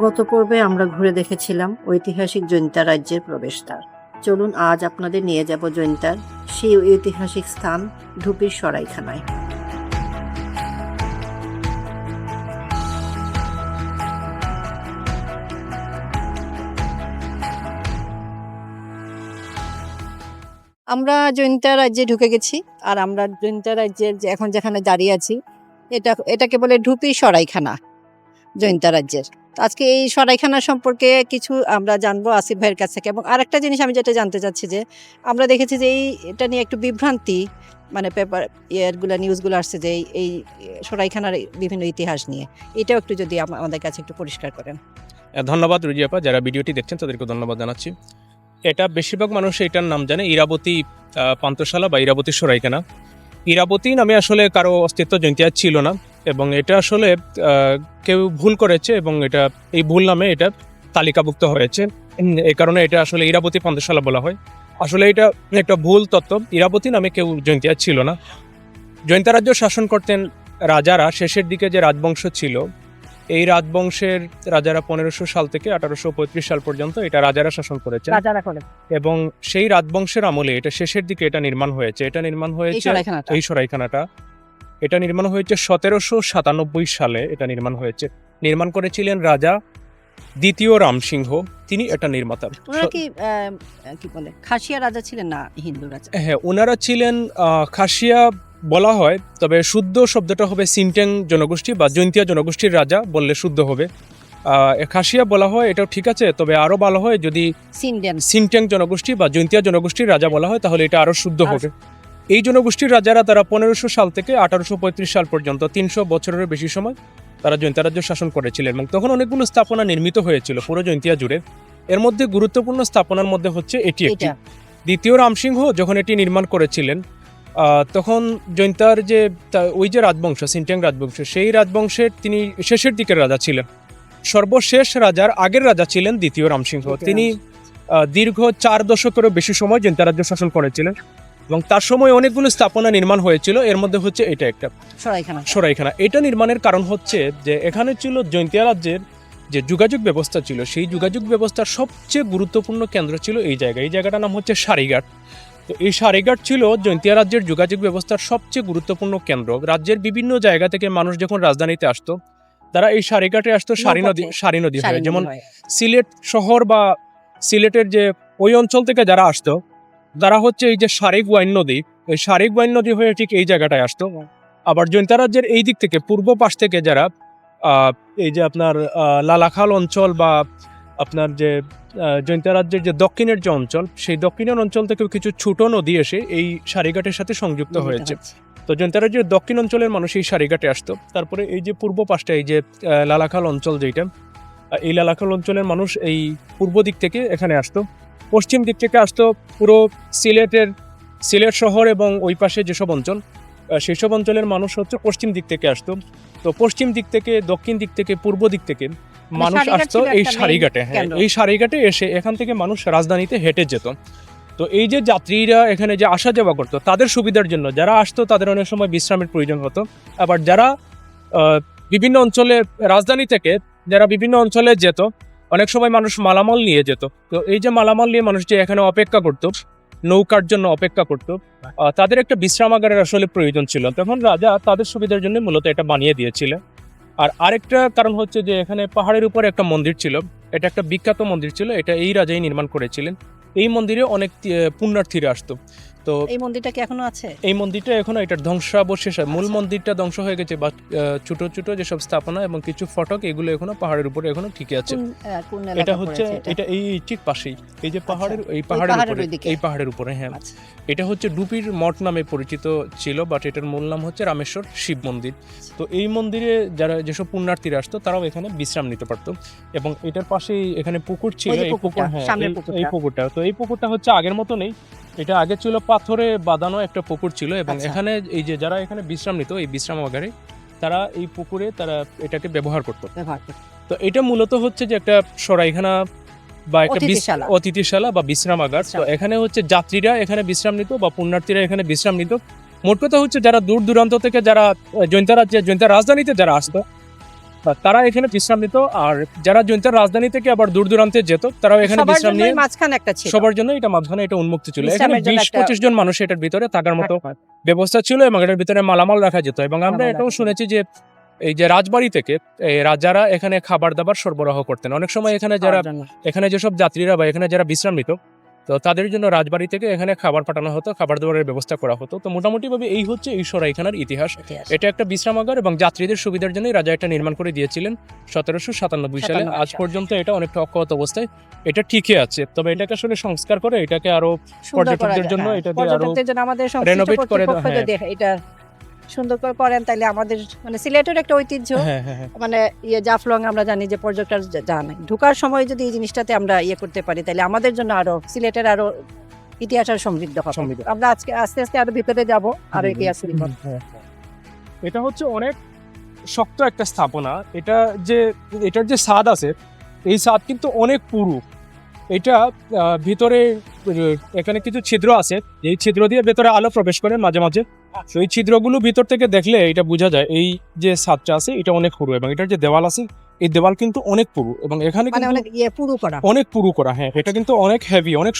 গত পর্বে আমরা ঘুরে দেখেছিলাম ঐতিহাসিক জৈন্তা রাজ্যের প্রবেশদ্বার। চলুন আজ আপনাদের নিয়ে যাব জৈন্তার সেই ঐতিহাসিক স্থান ঢুপির সরাইখানায়। আমরা জৈন্তা রাজ্যে ঢুকে গেছি, আর আমরা জৈন্তা রাজ্যের যে এখন যেখানে দাঁড়িয়ে আছি এটাকে বলে ঢুপি সরাইখানা জৈন্তা রাজ্যের। আজকে এই সরাইখানা সম্পর্কে কিছু আমরা জানবো আসিফ ভাইয়ের কাছ থেকে। এবং আরেকটা জিনিস আমি যেটা জানতে চাচ্ছি যে আমরা দেখেছি যে এটা নিয়ে একটু বিভ্রান্তি, মানে পেপার নিউজগুলো আসছে যে এই সরাইখানার বিভিন্ন ইতিহাস নিয়ে, এটাও একটু যদি আমাদের কাছে একটু পরিষ্কার করেন। ধন্যবাদ রুজি আপা, যারা ভিডিওটি দেখছেন তাদেরকে ধন্যবাদ জানাচ্ছি। এটা বেশিরভাগ মানুষ এটার নাম জানে ইরাবতী পান্থশালা বা ইরাবতী সরাইখানা। ইরাবতী নামে আসলে কারো অস্তিত্ব জৈন্তিয়ায় ছিল না, এবং এটা আসলে কেউ ভুল করেছে এবং এটা এই ভুল নামে এটা তালিকাভুক্ত হয়েছে। এই কারণে এটা আসলে ইরাবতী পান্থশালা বলা হয়। আসলে এটা একটা ভুল তত্ত্ব। ইরাবতী নামে কেউ জৈন্তিয়ায় ছিল না। জৈন্তা রাজ্য শাসন করতেন রাজারা। শেষের দিকে যে রাজবংশ ছিল, এই রাজবংশের রাজারা 1500 সাল থেকে 1835 সাল পর্যন্ত এটা রাজারা শাসন করেছে, এবং সেই রাজবংশের আমলে এটা শেষের দিকে এটা নির্মাণ হয়েছে। এই সরাইখানাটা এটা নির্মাণ হয়েছে 1797 সালে। এটা নির্মাণ হয়েছে, নির্মাণ করেছিলেন রাজা দ্বিতীয় রামসিংহ, তিনি এটা নির্মাতা। ওনারা কি বলে খাসিয়া রাজা ছিলেন না হিন্দু রাজা? হ্যাঁ, ওনারা ছিলেন খাসিয়া বলা হয়, তবে শুদ্ধ শব্দটা হবে সিনট্যাং জনগোষ্ঠী বা জৈন্তিয়া জনগোষ্ঠীর রাজা বললে শুদ্ধ হবে। খাসিয়া বলা হয়, এটাও ঠিক আছে, তবে আরো ভালো হয় যদি সিনট্যাং জনগোষ্ঠী বা জৈন্তিয়া জনগোষ্ঠীর রাজা বলা হয়, তাহলে এটা আরো শুদ্ধ হবে। এই জনগোষ্ঠীর রাজারা তারা 1500 সাল থেকে 1835 সাল পর্যন্ত 300 বছরের বেশি সময় তারা জৈন্তা রাজ্য শাসন করেছিলেন, এবং তখন অনেকগুলো স্থাপনা নির্মিত হয়েছিল পুরো জৈন্তিয়া জুড়ে। এর মধ্যে গুরুত্বপূর্ণ স্থাপনার মধ্যে হচ্ছে এটি একটি। দ্বিতীয় রামসিংহ যখন এটি নির্মাণ করেছিলেন, তখন জৈন্তার যে ওই যে রাজবংশ, সিনট্যাং রাজবংশ, সেই রাজবংশের তিনি শেষের দিকের রাজা ছিলেন। সর্বশেষ রাজার আগের রাজা ছিলেন দ্বিতীয় রামসিংহ। তিনি দীর্ঘ 4 দশকেরও বেশি সময় জৈন্তা রাজ্য শাসন করেছিলেন, এবং তার সময় অনেকগুলো স্থাপনা নির্মাণ হয়েছিল। এর মধ্যে হচ্ছে এটা একটা সরাইখানা। এটা নির্মাণের কারণ হচ্ছে যে এখানে ছিল জৈন্তিয়া রাজ্যের যে যোগাযোগ ব্যবস্থা ছিল, সেই যোগাযোগ ব্যবস্থার সবচেয়ে গুরুত্বপূর্ণ কেন্দ্র ছিল এই জায়গা। এই জায়গাটার নাম হচ্ছে সারিঘাট। তো এই সারিঘাট ছিল জৈন্তিয়া রাজ্যের যোগাযোগ ব্যবস্থার সবচেয়ে গুরুত্বপূর্ণ কেন্দ্র। রাজ্যের বিভিন্ন জায়গা থেকে মানুষ যখন রাজধানীতে আসতো, তারা এই সারিঘাটে আসতো সারি নদী হয়ে। যেমন সিলেট শহর বা সিলেটের যে ওই অঞ্চল থেকে যারা আসতো, তারা হচ্ছে এই যে সারিগোয়াইন নদী, ওই সারিগোয়াইন নদী হয়ে ঠিক এই জায়গাটায় আসতো। আবার জৈন্তা রাজ্যের এই দিক থেকে পূর্ব পাশ থেকে যারা এই যে আপনার লালাখাল অঞ্চল বা আপনার যে জৈন্তা রাজ্যের যে দক্ষিণের যে অঞ্চল, সেই দক্ষিণের অঞ্চল থেকেও কিছু ছোট নদী এসে এই সারিঘাটের সাথে সংযুক্ত হয়েছে। তো জৈন্তা রাজ্যের দক্ষিণ অঞ্চলের মানুষ এই সারিঘাটে আসতো। তারপরে এই যে পূর্ব পাশটা, এই যে লালাখাল অঞ্চল যেটা, এই লালাখাল অঞ্চলের মানুষ এই পূর্ব দিক থেকে এখানে আসতো। পশ্চিম দিক থেকে আসতো পুরো সিলেট শহর এবং ওই পাশে যেসব অঞ্চল, সেই সব অঞ্চলের মানুষ হচ্ছে পশ্চিম দিক থেকে আসতো। তো পশ্চিম দিক থেকে, দক্ষিণ দিক থেকে, পূর্ব দিক থেকে মানুষ আসতো এই সারিঘাটে। হ্যাঁ, এই সারিঘাটে এসে এখান থেকে মানুষ রাজধানীতে হেঁটে যেত। তো এই যে যাত্রীরা এখানে যে আসা যাওয়া করতো, তাদের সুবিধার জন্য যারা আসতো তাদের অনেক সময় বিশ্রামের প্রয়োজন হতো। আবার যারা বিভিন্ন অঞ্চলে, রাজধানী থেকে যারা বিভিন্ন অঞ্চলে যেত, অনেক সময় মানুষ মালামাল নিয়ে যেত। তো এই যে মালামাল নিয়ে মানুষ যে এখানে অপেক্ষা করতো, নৌকার জন্য অপেক্ষা করতো, তাদের একটা বিশ্রামাগারের আসলে প্রয়োজন ছিল। তখন রাজা তাদের সুবিধার জন্য মূলত এটা বানিয়ে দিয়েছিলেন। আর আরেকটা কারণ হচ্ছে যে এখানে পাহাড়ের উপরে একটা মন্দির ছিল, এটা একটা বিখ্যাত মন্দির ছিল, এটা এই রাজাই নির্মাণ করেছিলেন। এই মন্দিরে অনেক পুণ্যার্থীরা আসতো। তো এই মন্দিরটা কি এখনো আছে? এই মন্দিরটা এখনো, এটার ধ্বংসাবশেষ, মূল মন্দিরটা ধ্বংস হয়ে গেছে, বা ছোট ছোট যেসব স্থাপনা এবং কিছু ফটক, এগুলো এখনো পাহাড়ের উপরে এখনো ঠিকই আছে। এটা হচ্ছে এটা এই ঠিক পাশেই, এই যে পাহাড়ের এই পাহাড়ের উপরে। হ্যাঁ, এটা হচ্ছে ডুপির মঠ নামে পরিচিত ছিল, বাট এটার মূল নাম হচ্ছে রামেশ্বর শিব মন্দির। তো এই মন্দিরে যারা যেসব পুণ্যার্থীরা আসতো, তারাও এখানে বিশ্রাম নিতে পারতো। এবং এটার পাশেই এখানে পুকুর ছিল, এই পুকুরটা, তো এই পুকুরটা হচ্ছে আগের মতো নেই। এটা আগে ছিল পাথরে বাঁধানো একটা পুকুর ছিল, এবং এখানে এই যে যারা এখানে বিশ্রাম নিত, এই বিশ্রামাগারে তারা এই পুকুরে তারা এটাকে ব্যবহার করত। তো এটা মূলত হচ্ছে যে একটা সরাইখানা বা একটা অতিথিশালা বা বিশ্রামাগার। তো এখানে হচ্ছে যাত্রীরা এখানে বিশ্রাম নিত বা পুণ্যার্থীরা এখানে বিশ্রাম নিত। মোট কথা হচ্ছে যারা দূর দূরান্ত থেকে যারা জৈন্তা রাজধানীতে যারা আসতো, তারা এখানে বিশ্রাম নিত। আর যারা জৈন্তার রাজধানী থেকে আবার দূর দূরান্তে যেত তারাও এখানে সবার বিশ্রাম নিয়ে জন্যই মাঝখানে একটা ছিল। সবার জন্য এটা মাঝখানে এটা উন্মুক্ত ছিল। এখানে বিশ্রামের জন্য একটা 20-25 জন মানুষ এটার ভিতরে থাকার মতো ব্যবস্থা ছিল এবং এটার ভিতরে মালামাল রাখা যেত। এবং আমরা মালামাল এটাও রাখা যেত। শুনেছি যে এই যে রাজবাড়ি থেকে এই রাজারা এখানে খাবার দাবার সরবরাহ করতেন। অনেক সময় এখানে যারা খাওয়ার জন্য। এখানে যেসব যাত্রীরা বা এখানে যারা বিশ্রাম নিত তো তাদের জন্য রাজবাড়ি থেকে এখানে খাবার পাঠানো হতো, খাবার দাবারের ব্যবস্থা করা হতো। তো মোটামুটি ভাবে এই হচ্ছে এই সরাইখানার ইতিহাস। ইতিহাস। এটা একটা বিশ্রামাগার এবং যাত্রীদের সুবিধার জন্যই রাজা এটা নির্মাণ করে দিয়েছিলেন 1797 সালে। 97 আজ পর্যন্ত এটা অনেকটা অক্ষত অবস্থায় এটা ঠিকই আছে। তবে এটাকে আসলে সংস্কার করে এটাকে আরো সুন্দর করা পর্যটকদের যায়, জন্য হ্যাঁ। এটা দিয়ে আরো পর্যটকদের জন্য আমাদের সংশ্লিষ্ট renovate করে কর্তৃপক্ষ হ্যাঁ। যদি এটা সুন্দর করে করেন তাহলে আমাদের মানে সিলেটের একটা ঐতিহ্য হ্যাঁ হ্যাঁ হ্যাঁ মানে জাফলং আমরা জানি যে পর্যটক যান, ঢোকার সময় যদি এই জিনিসটাতে আমরা করতে পারি তাহলে আমাদের জন্য আরো সিলেটের আরো ইতিহাস আর সমৃদ্ধ হবে। সমৃদ্ধ। আমরা আজকে আস্তে আস্তে আরো ভিতরে যাব আরো ইতিহাস শুরু করব। হ্যাঁ, হ্যাঁ। এটা হচ্ছে অনেক শক্ত একটা স্থাপনা। এটার যে ছাদ আছে এই ছাদ কিন্তু অনেক পুরু। এটা ভিতরে এখানে কিছু ছিদ্র আছে, এই ছিদ্র দিয়ে ভেতরে আলো প্রবেশ করে মাঝে মাঝে। তো এই ছিদ্রগুলো ভিতর থেকে দেখলে এটা বোঝা যায় এই যে ছাদটা আছে এটা অনেক পুরু এবং এটার যে দেওয়াল আছে এই দেওয়াল কিন্তু অনেক পুরু এবং এখানে মানে কিন্তু অনেক পুরো করা, অনেক পুরু করা। হ্যাঁ, এটা কিন্তু অনেক হেভি, অনেক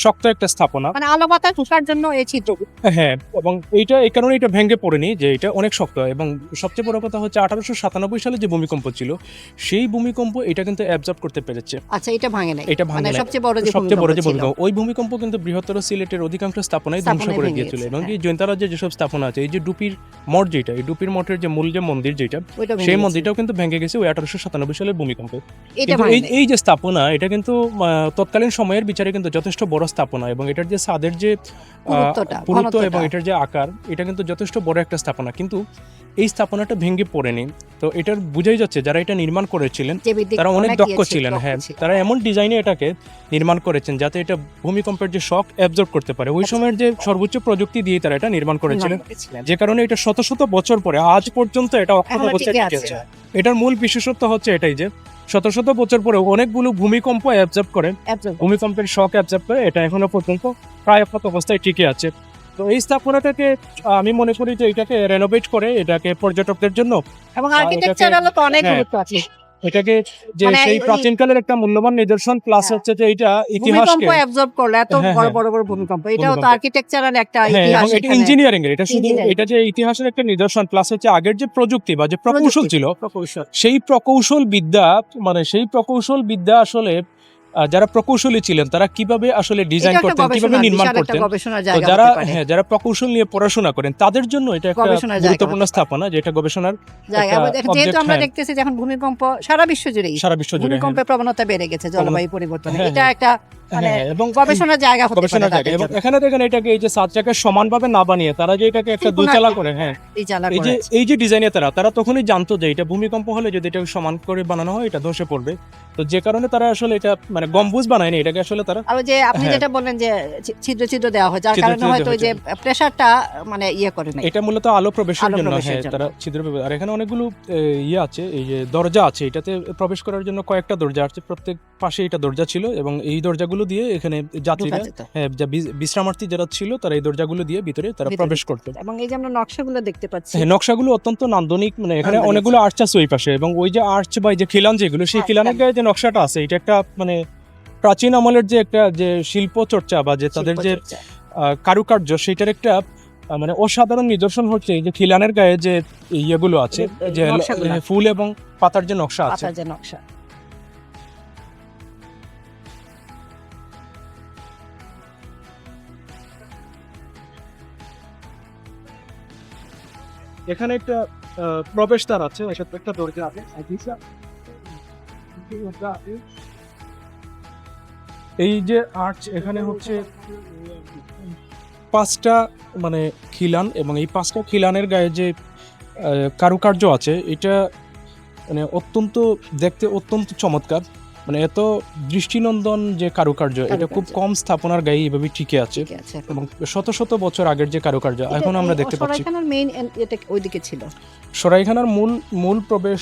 শক্ত একটা স্থাপনা। মানে আলো বাতাস ঢোকার জন্য এই চিত্র। হ্যাঁ, এবং এইটা এই কারণে এটা ভেঙে পড়েনি যে এটা অনেক শক্ত। এবং সবচেয়ে বড় কথা হচ্ছে 1897 সালে যে ভূমিকম্প ছিল সেই ভূমিকম্প এটা কিন্তু অ্যাবজর্ব করতে পেরেছে। আচ্ছা, এটা ভাঙে নাই, এটা ভাঙে মানে নাই। সবচেয়ে বড় যে ভূমিকম্প, ওই ভূমিকম্প কিন্তু বৃহত্তর সিলেটের অধিকাংশ স্থাপনায় ধ্বংস স্থাপনায় করে ভেঙে দিয়েছিল। গেছে, এবং হ্যাঁ। এই জৈন্তা রাজ্যে যেসব স্থাপনা আছে এই যে ডুপির মঠ যেটা, এই ডুপির মঠের যে মূল যে মন্দির যেটা সেই মন্দিরটাও কিন্তু ভেঙে গেছে ওই 1897 সালের ভূমিকম্পে। এটা কিন্তু ভাঙে নাই। এই যে স্থাপনা এটা কিন্তু তৎকালীন সময়ের বিচারে কিন্তু যথেষ্ট বড় স্থাপনা এবং এটার যে ছাদের যে পুরুত্ব এবং এটার যে আকার এটা কিন্তু যথেষ্ট বড় একটা স্থাপনা। কিন্তু এই স্থাপনাটা ভেঙে পড়েনি। তো এটার বোঝাই যাচ্ছে যারা এটা নির্মাণ করেছিলেন তারা অনেক দক্ষ ছিলেন। হ্যাঁ, তারা এমন ডিজাইনে এটাকে নির্মাণ করেছেন যাতে এটা ভূমিকম্পের যে শক অ্যাবজর্ব করতে পারে। ওই সময়ের যে সর্বোচ্চ প্রযুক্তি দিয়ে তারা এটা নির্মাণ করেছিলেন, যে কারণে এটা শত শত বছর পরে আজ পর্যন্ত এটা অক্ষত অবস্থায় টিকে আছে। এটার মূল বিশেষত্ব হচ্ছে এটাই যে শত শত বছর পরে অনেকগুলো ভূমিকম্প অ্যাবজর্ব করে, ভূমিকম্পের শক অ্যাবজর্ব করে এটা এখনো পর্যন্ত প্রায় অক্ষত অবস্থায় টিকে আছে। তো এই স্থাপনাটাকে আমি মনে করি যে এটাকে রেনোভেট করে এটাকে পর্যটকদের জন্য এবং আর্কিটেকচারালও তো অনেক গুরুত্ব আছে। এটাকে যে মানে সেই প্রাচীনকালের একটা মূল্যবান নিদর্শন প্লাস হচ্ছে যে এটা ইতিহাসকে ভূমিকম্প অ্যাবজর্ব করলো, এত হ্যাঁ, বড় হ্যাঁ। বড় বড় ভূমিকম্প, এটাও তো ভূমিকম্প। আর্কিটেকচারাল একটা হ্যাঁ, ইতিহাস। এবং এটা ইঞ্জিনিয়ারিং এর, এটা শুধু Engineering। এটা যে ইতিহাসের একটা নিদর্শন প্লাস হচ্ছে আগের যে প্রযুক্তি বা যে প্রকৌশল প্রযুক্তি, ছিল প্রকৌশল। সেই প্রকৌশল বিদ্যা আসলে যারা প্রকৌশলী ছিলেন তারা কিভাবে আসলে ডিজাইন এটা একটা করতেন, কিভাবে গবেষণা, নির্মাণ বিশাল একটা করতেন। গবেষণার তো জায়গা যারা হতে পারে। যারা প্রকৌশল নিয়ে পড়াশোনা করেন তাদের জন্য এটা একটা গবেষণার জায়গা গুরুত্বপূর্ণ হতে পারে। স্থাপনা, যেটা গবেষণার জায়গা। একটা যেহেতু object, আমরা হ্যাঁ। দেখতেছি যে এখন ভূমিকম্প সারা বিশ্ব জুড়েই, সারা বিশ্ব জুড়ে। ভূমিকম্পের প্রবণতা বেড়ে গেছে জলবায়ু পরিবর্তনে। হ্যাঁ, এটা একটা মানে হ্যাঁ, এবং গবেষণার জায়গা হতে পারে গবেষণার জায়গা। তাদের এবং জন্য। এখানে দেখেন এটাকে এই যে ছাদটাকে সমানভাবে না বানিয়ে তারা যে এটাকে একটা ত্রিকোণাকৃতি। দোতলা করে, হ্যাঁ, এই জ্বালা এই যে করেছে। এই যে ডিজাইনে তারা তখনই জানতো যে এটা ভূমিকম্প হলে যদি এটাকে সমান করে বানানো হয় এটা ধসে পড়বে। তো যে কারণে তারা আসলে এটা মানে গম্বুজ বানায়নি, এটাকে আসলে তারা আর ওই যে আপনি হ্যাঁ। যেটা বললেন যে ছিদ্র ছিদ্র দেওয়া হয় যার ছিদ্র কারণে ছিদ্র হয়তো ওই যে প্রেসারটা মানে করে নাই। এটা মূলত আলো প্রবেশের আলো জন্য, প্রবেশের হ্যাঁ, জন্য। তারা ছিদ্র ব্যবহার। আর এখানে অনেকগুলো ইয়ে আছে, এই যে দরজা আছে, এটাতে প্রবেশ করার জন্য কয়েকটা দরজা আছে, প্রত্যেক পাশে এটা দরজা ছিল এবং এই দরজাগুলো দিয়ে এখানে যাত্রীরা, ঢোকা যেত। হ্যাঁ, বিশ্রামার্থী যারা ছিল তারা এই দরজাগুলো দিয়ে ভিতরে তারা ভিতরে। প্রবেশ করতো। এবং এই যে আমরা নকশাগুলো দেখতে পাচ্ছি, হ্যাঁ, নকশাগুলো অত্যন্ত নান্দনিক, মানে এখানে নান্দনিক। অনেকগুলো আর্চ আছে ওই পাশে এবং ওই যে আর্চ বা এই যে খিলান যেগুলো সেই হ্যাঁ, খিলানের গায়ে যে নকশাটা আছে এটা একটা মানে প্রাচীন আমলের যে একটা যে শিল্প চর্চা বা যে তাদের যে শিল্পচর্চা। কারুকার্য সেটার একটা মানে অসাধারণ নিদর্শন হচ্ছে এই যে খিলানের গায়ে যে ইয়েগুলো আছে, এই যে নকশাগুলো। ফুল এবং পাতার যে নকশা আছে। পাতার যে নকশা। এখানে একটা প্রবেশদ্বার আছে, একটা দরজা আছে। এই যে আর্চ, এখানে হচ্ছে 5টা মানে খিলান এবং এই 5টা খিলানের গায়ে যে কারুকার্য আছে এটা মানে দেখতে অত্যন্ত চমৎকার। মানে এত দৃষ্টিনন্দন যে কারুকার্য এটা খুব কম স্থাপনার গায়ে এইভাবে টিকে আছে ঠিক আছে। এবং শত শত বছর আগের যে কারুকার্য এখন আমরা দেখতে পাচ্ছি। সরাইখানার মেইন এটা ওইদিকে ছিল। সরাইখানার মূল প্রবেশ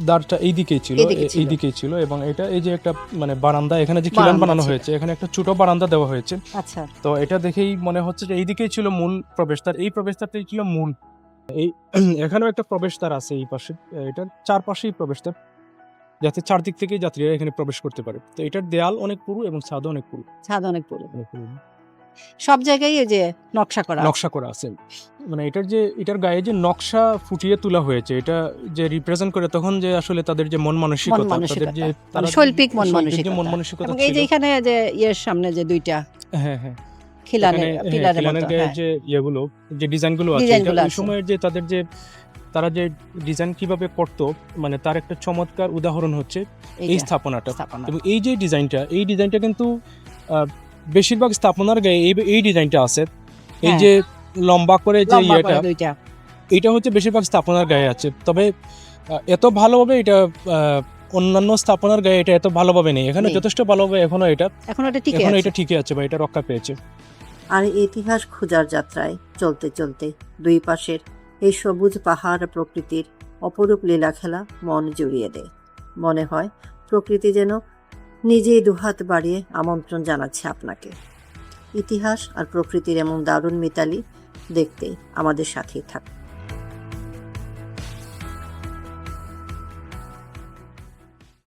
দ্বারটা এইদিকেই ছিল, এইদিকে ছিল। এইদিকেই ছিল এবং এটা এই যে একটা মানে বারান্দা, এখানে যে খিলান বারান্দা বানানো ছিল। হয়েছে এখানে একটা ছোট বারান্দা দেওয়া হয়েছে। আচ্ছা। তো এটা দেখেই মনে হচ্ছে যে এইদিকেই ছিল মূল প্রবেশদ্বার, এই প্রবেশদ্বারটাই ছিল মূল। এই এখানেও একটা প্রবেশদ্বার আছে এই পাশে, এটার চারপাশেই প্রবেশদ্বার, যাতে চারদিক থেকেই যাত্রীরা এখানে প্রবেশ করতে পারে। তো এটার দেয়াল অনেক পুরু এবং ছাদও অনেক পুরু। ছাদ অনেক পুরো, অনেক পুরু। সব জায়গায় এই যে নকশা করা নকশা করা আছে, মানে এটার গায়ে যে নকশা ফুটিয়ে তোলা হয়েছে, এটা যে রিপ্রেজেন্ট করে তখন যে আসলে তাদের যে মন মানসিকতা, তাদের যে মানে শৈল্পিক মন যে মন মানসিকতা এবং এই যে ছিল। এখানে যে ইয়ের সামনে যে দুইটা হ্যাঁ হ্যাঁ খিলানের এখানে, পিলারের খিলানের মতো, গায়ে হ্যাঁ, যে ইয়েগুলো, যে ডিজাইনগুলো আছে, ডিজাইনগুলো ওই আছে। সময়ের যে তারা যে ডিজাইন কিভাবে করতো, মানে তার একটা চমৎকার উদাহরণ হচ্ছে এই এইটা স্থাপনাটা। স্থাপনা। এবং এই ডিজাইনটা কিন্তু বেশিরভাগ স্থাপনার গায়ে এই ডিজাইনটা আছে। এই হ্যাঁ, যে লম্বা করে যে লম্বা করে ইয়েটা, দুইটা, এটা হচ্ছে বেশিরভাগ স্থাপনার গায়ে আছে। তবে এত ভালোভাবে এটা অন্যান্য স্থাপনার গায়ে এটা এত ভালোভাবে নেই, এখানে নেই। যথেষ্ট ভালোভাবে এখনো এটা টিকে এখনো আছে। এটা ঠিকই আছে বা এটা রক্ষা পেয়েছে। আর ইতিহাস খোঁজার যাত্রায় চলতে চলতে দুই পাশের এই সবুজ পাহাড় প্রকৃতির অপরূপ লীলা খেলা মন জুড়িয়ে দেয়। মনে হয় প্রকৃতি যেন নিজেই দুহাত বাড়িয়ে আমন্ত্রণ জানাচ্ছে আপনাকে। ইতিহাস আর প্রকৃতির এমন দারুণ মিতালি দেখতে আমাদের সাথেই থাকুন।